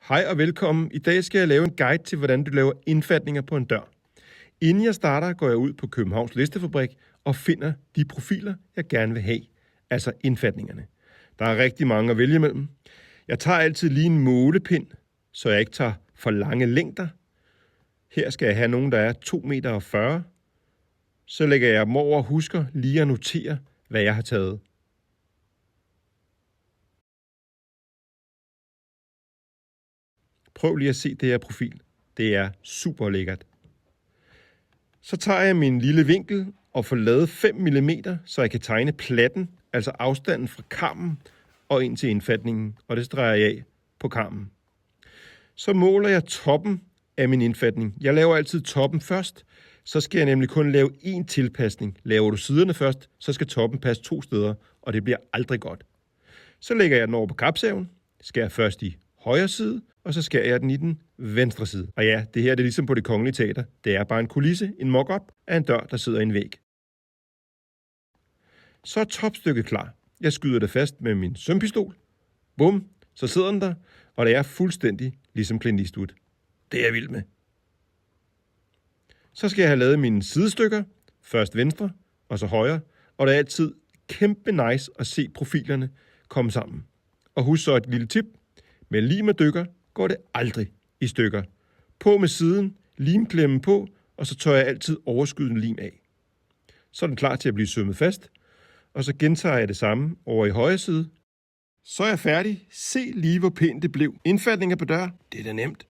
Hej og velkommen. I dag skal jeg lave en guide til, hvordan du laver indfatninger på en dør. Inden jeg starter, går jeg ud på Københavns Listefabrik og finder de profiler, jeg gerne vil have. Altså indfatningerne. Der er rigtig mange at vælge imellem. Jeg tager altid lige en målepind, så jeg ikke tager for lange længder. Her skal jeg have nogle, der er 2,40 meter. Så lægger jeg dem over og husker lige at notere, hvad jeg har taget. Prøv lige at se det her profil. Det er super lækkert. Så tager jeg min lille vinkel og får lavet 5 mm, så jeg kan tegne platten, altså afstanden fra kammen og ind til indfatningen, og det streger jeg af på kammen. Så måler jeg toppen af min indfatning. Jeg laver altid toppen først, så skal jeg nemlig kun lave én tilpasning. Laver du siderne først, så skal toppen passe 2 steder, og det bliver aldrig godt. Så lægger jeg den over på kapsaven, skærer først i højre side, og så skærer jeg den i den venstre side. Og ja, det her det er ligesom på Det Kongelige Teater. Det er bare en kulisse, en mock-up af en dør, der sidder i en væg. Så er topstykket klar. Jeg skyder det fast med min sømpistol. Bum, så sidder den der, og det er fuldstændig ligesom Clint Eastwood. Det er jeg vild med. Så skal jeg have lavet mine sidestykker. Først venstre, og så højre. Og det er altid kæmpe nice at se profilerne komme sammen. Og husk så et lille tip. Med lim og dykker går det aldrig i stykker. På med siden, limklemmen på, og så tørrer jeg altid overskydende lim af. Så er den klar til at blive sømmet fast, og så gentager jeg det samme over i højre side. Så er jeg færdig. Se lige, hvor pænt det blev. Indfatninger på dør, det er da nemt.